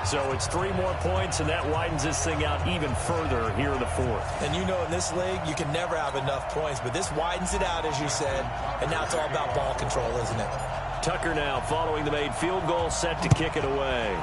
So it's 3 more points, and that widens this thing out even further here in the fourth. And you know in this league, you can never have enough points, but this widens it out, as you said, and now it's all about ball control, isn't it? Tucker now following the made field goal, set to kick it away.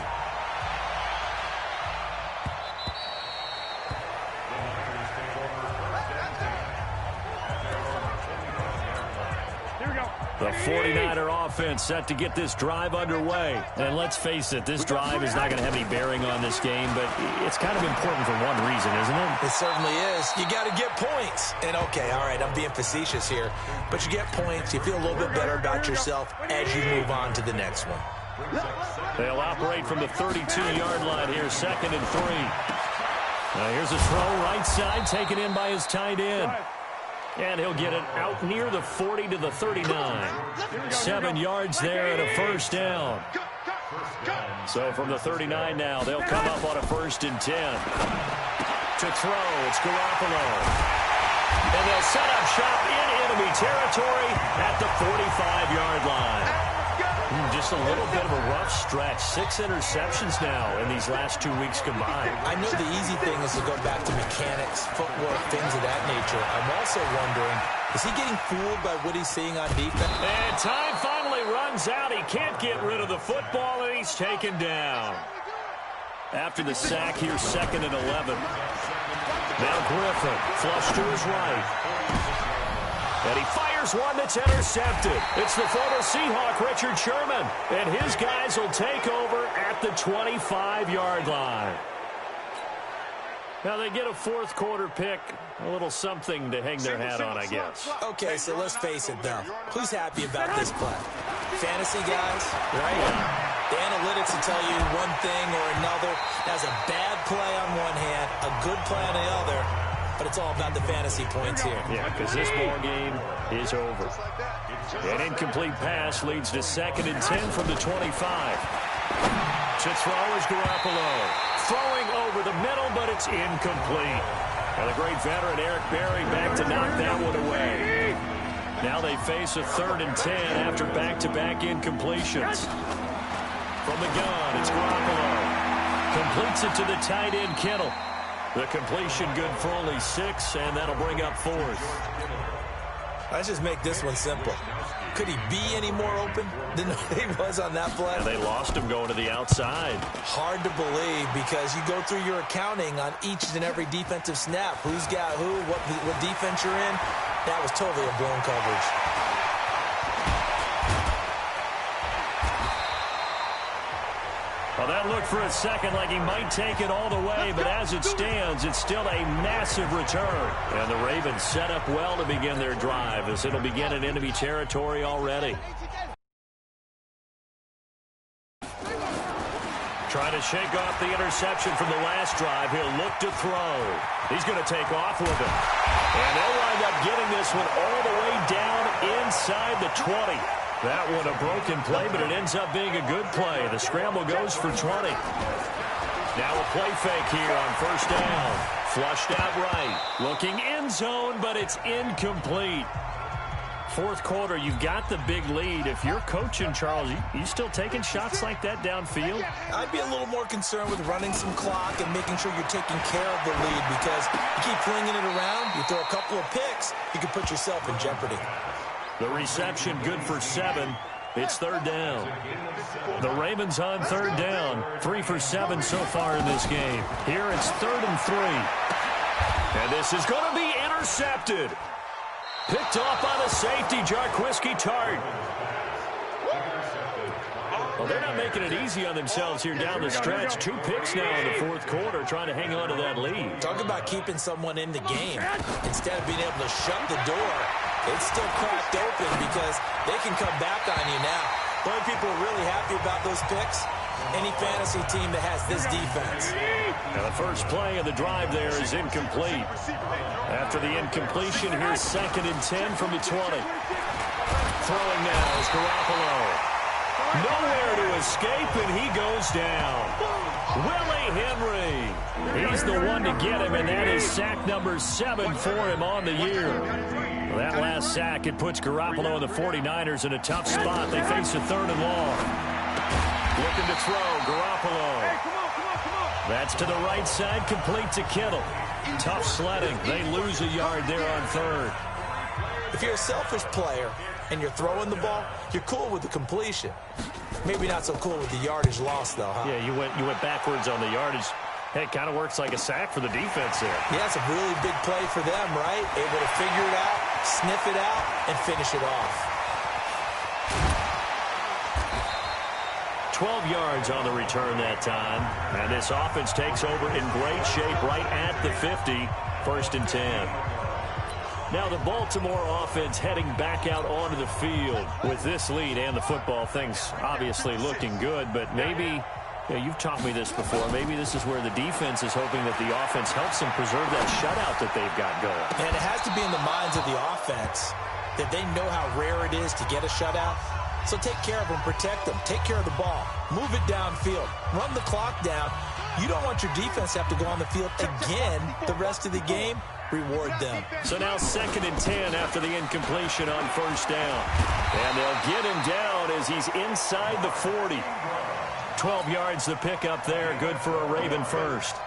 The 49er offense set to get this drive underway. And let's face it, this drive is not going to have any bearing on this game, but it's kind of important for one reason, isn't it? It certainly is. You got to get points. And, okay, all right, I'm being facetious here, but you get points. You feel a little bit better about yourself as you move on to the next one. They'll operate from the 32-yard line here, 2nd and 3. Now here's a throw right side, taken in by his tight end. And he'll get it out near the 40 to the 39. 7 yards there and a first down. So from the 39 now, they'll come up on a 1st and 10. To throw, it's Garoppolo. And they'll set up shop in enemy territory at the 45-yard line. Just a little bit of a rough stretch. 6 interceptions now in these last 2 weeks combined. I know the easy thing is to go back to mechanics, footwork, things of that nature. I'm also wondering, is he getting fooled by what he's seeing on defense? And time finally runs out. He can't get rid of the football, and he's taken down. After the sack here, 2nd and 11. Now Griffin, flush to his right. And he fires one that's intercepted. It's the former Seahawk, Richard Sherman. And his guys will take over at the 25-yard line. Now they get a 4th quarter pick. A little something to hang their hat on, I guess. Okay, so let's face it, though. Who's happy about this play? Fantasy guys, right? The analytics will tell you one thing or another. That's a bad play on one hand, a good play on the other. But it's all about the fantasy points here. Yeah, because this ball game is over. An incomplete pass leads to 2nd and 10 from the 25. To throw is Garoppolo. Throwing over the middle, but it's incomplete. And the great veteran Eric Berry back to knock that one away. Now they face a 3rd and 10 after back-to-back incompletions. From the gun, it's Garoppolo. Completes it to the tight end, Kittle. The completion good for only 6, and that'll bring up 4th. Let's just make this one simple. Could he be any more open than he was on that play? And they lost him going to the outside. Hard to believe because you go through your accounting on each and every defensive snap. Who's got who, what defense you're in. That was totally a blown coverage. Well, that looked for a second like he might take it all the way, but as it stands, it's still a massive return. And the Ravens set up well to begin their drive as it'll begin in enemy territory already. Trying to shake off the interception from the last drive. He'll look to throw. He's going to take off with it. And they'll wind up getting this one all the way down inside the 20. That one a broken play, but it ends up being a good play. The scramble goes for 20. Now a play fake here on 1st down. Flushed out right. Looking end zone, but it's incomplete. 4th quarter, you've got the big lead. If you're coaching, Charles, you still taking shots like that downfield? I'd be a little more concerned with running some clock and making sure you're taking care of the lead because you keep flinging it around, you throw a couple of picks, you can put yourself in jeopardy. The reception good for 7. It's 3rd down. The Ravens on 3rd down. 3 for 7 so far in this game. Here it's 3rd and 3. And this is going to be intercepted. Picked off by the safety, Jarquiski Tart. Well, they're not making it easy on themselves here down the stretch. 2 picks now in the 4th quarter, trying to hang on to that lead. Talk about keeping someone in the game. Instead of being able to shut the door, it's still cracked open because they can come back on you now. The only people who are really happy about those picks, any fantasy team that has this defense. Now the first play of the drive there is incomplete. After the incompletion, here's 2nd and 10 from the 20. Throwing now is Garoppolo. Nowhere to escape, and he goes down. Willie Henry. He's the one to get him, and that is sack number 7 for him on the year. Well, that last sack, it puts Garoppolo and the 49ers in a tough spot. They face a 3rd and long. Looking to throw, Garoppolo. That's to the right side, complete to Kittle. Tough sledding. They lose a yard there on third. If you're a selfish player and you're throwing the ball, you're cool with the completion. Maybe not so cool with the yardage loss, though, huh? Yeah, you went backwards on the yardage. Hey, it kind of works like a sack for the defense there. Yeah, it's a really big play for them, right? Able to figure it out, sniff it out, and finish it off. 12 yards on the return that time. And this offense takes over in great shape right at the 50. First and 10. Now the Baltimore offense heading back out onto the field. With this lead and the football, things obviously looking good. But maybe, you've taught me this before, maybe this is where the defense is hoping that the offense helps them preserve that shutout that they've got going. And it has to be in the minds of the offense that they know how rare it is to get a shutout. So take care of them, protect them, take care of the ball, move it downfield, run the clock down. You don't want your defense to have to go on the field again the rest of the game. Reward them. So now 2nd and 10 after the incompletion on first down. And they'll get him down as he's inside the 40. 12 yards to pick up there. Good for a Raven first.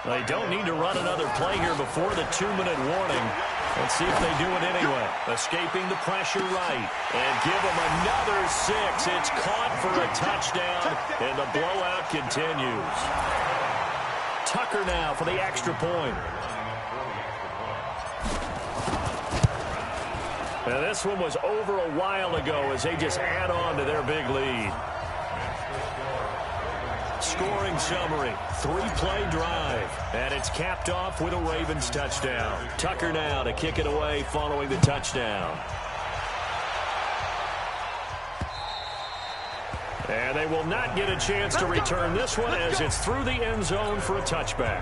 They don't need to run another play here before the 2-minute warning. Let's see if they do it anyway. Escaping the pressure right. And give them another 6. It's caught for a touchdown. And the blowout continues. Tucker now for the extra point. Now this one was over a while ago as they just add on to their big lead. Scoring summary, 3-play drive, and it's capped off with a Ravens touchdown. Tucker now to kick it away following the touchdown. And they will not get a chance to return this one as it's through the end zone for a touchback.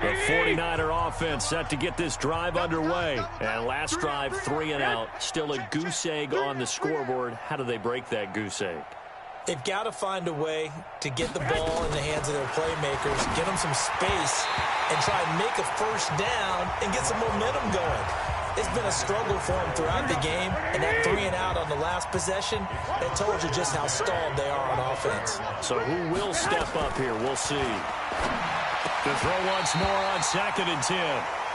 The 49er offense set to get this drive underway. And last drive, 3 and out. Still a goose egg on the scoreboard. How do they break that goose egg? They've got to find a way to get the ball in the hands of their playmakers, get them some space, and try and make a first down and get some momentum going. It's been a struggle for them throughout the game, and that 3 and out on the last possession, that told you just how stalled they are on offense. So who will step up here? We'll see. To throw once more on 2nd and 10.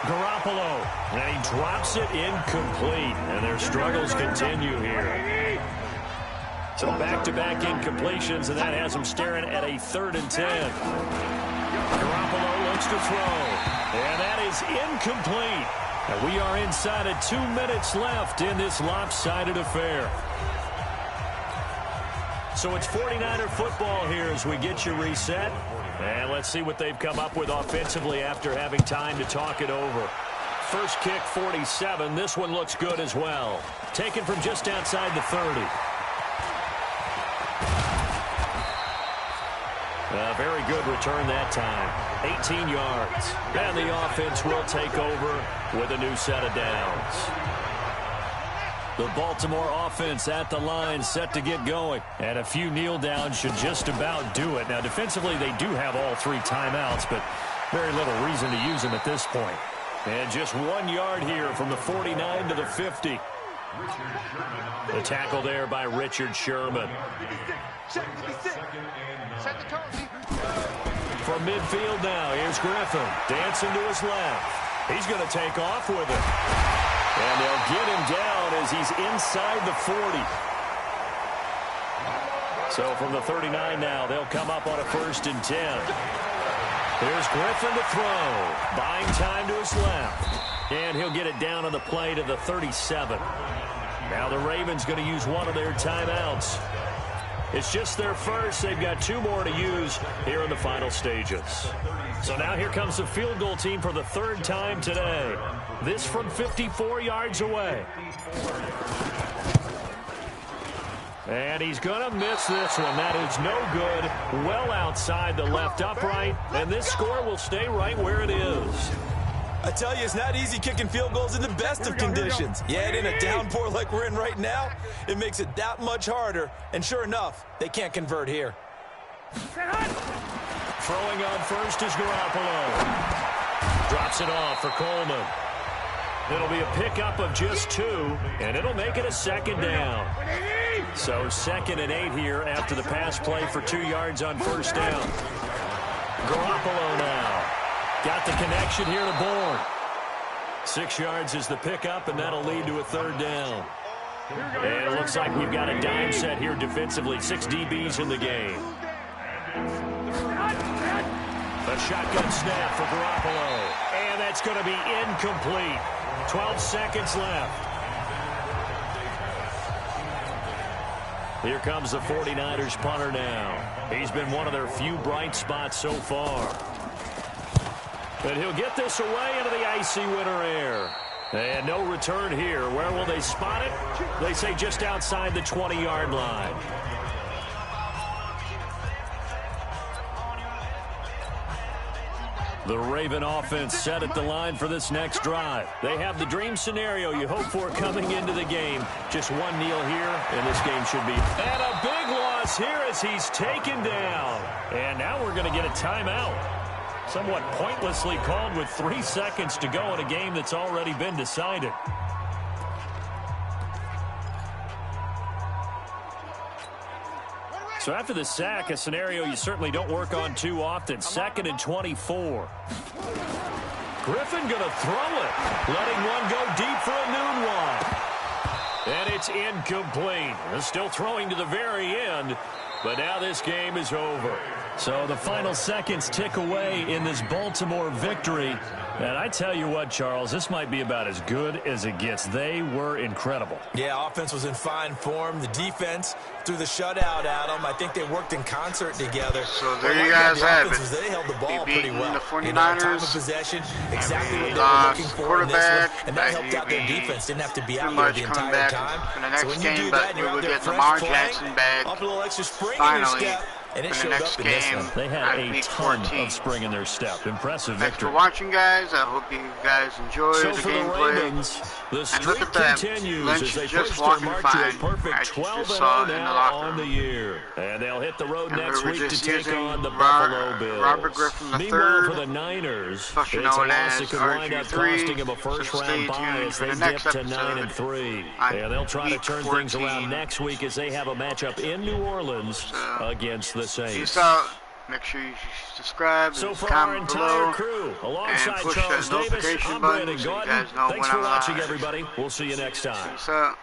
Garoppolo, and he drops it incomplete, and their struggles continue here. So back-to-back incompletions, and that has them staring at a 3rd and 10. Garoppolo looks to throw, and that is incomplete. And we are inside of 2 minutes left in this lopsided affair. So it's 49er football here as we get you reset. And let's see what they've come up with offensively after having time to talk it over. First kick, 47. This one looks good as well. Taken from just outside the 30. A very good return that time. 18 yards. And the offense will take over with a new set of downs. The Baltimore offense at the line set to get going. And a few kneel downs should just about do it. Now, defensively, they do have all 3 timeouts, but very little reason to use them at this point. And just 1 yard here from the 49 to the 50. The tackle there by Richard Sherman. From midfield now, here's Griffin. Dancing to his left. He's going to take off with it. And they'll get him down as he's inside the 40. So from the 39 now, they'll come up on a 1st and 10. Here's Griffin to throw. Buying time to his left. And he'll get it down on the play to the 37. Now the Ravens going to use one of their timeouts. It's just their first. They've got 2 more to use here in the final stages. So now here comes the field goal team for the 3rd time today. This from 54 yards away. And he's going to miss this one. That is no good. Well outside the left upright. And this score will stay right where it is. I tell you, it's not easy kicking field goals in the best of conditions. Yet in a downpour like we're in right now, it makes it that much harder. And sure enough, they can't convert here. Throwing on first is Garoppolo. Drops it off for Coleman. It'll be a pickup of just 2, and it'll make it a 2nd down. So 2nd and 8 here after the pass play for 2 yards on first down. Garoppolo now. Got the connection here to Bourne. 6 yards is the pickup, and that'll lead to a 3rd down. And it looks like we've got a dime set here defensively. 6 DBs in the game. A shotgun snap for Garoppolo. And that's going to be incomplete. 12 seconds left. Here comes the 49ers punter now. He's been one of their few bright spots so far. But he'll get this away into the icy winter air. And no return here. Where will they spot it? They say just outside the 20-yard line. The Raven offense set at the line for this next drive. They have the dream scenario you hope for coming into the game. Just one kneel here, and this game should be. And a big loss here as he's taken down. And now we're going to get a timeout. Somewhat pointlessly called with 3 seconds to go in a game that's already been decided. So after the sack, a scenario you certainly don't work on too often. 2nd and 24. Griffin going to throw it. Letting one go deep for a noon one. And it's incomplete. Still throwing to the very end. But now this game is over. So the final seconds tick away in this Baltimore victory. And I tell you what, Charles, this might be about as good as it gets. They were incredible. Yeah, offense was in fine form. The defense threw the shutout at them. I think they worked in concert together. So there you guys have it. They held the ball pretty well. The 49ers. Time of possession, exactly what they were looking for in this one. And that helped out their defense. Didn't have to be out there the entire time. For the next game, but we will get Lamar Jackson back. Up a little extra spring finally. in your step. And it showed up in this one. They had a ton of spring in their step. Impressive victory. Thanks for watching, guys. I hope you guys enjoy the gameplay. And look at that. Lynch is just walking fine. I just saw it in the locker room. And they'll hit the road next week to take on the Buffalo Bills. Robert Griffin III, meanwhile, for the Niners, it's a loss that could wind up costing them a first-round bye as they dip to 9-3. And they'll try to turn things around next week as they have a matchup in New Orleans against the Saints. Peace out. Make sure you subscribe and comment below. Crew, and push that notification button so you guys know when I'm live. Thanks for watching, everybody. We'll see you next time. Peace out.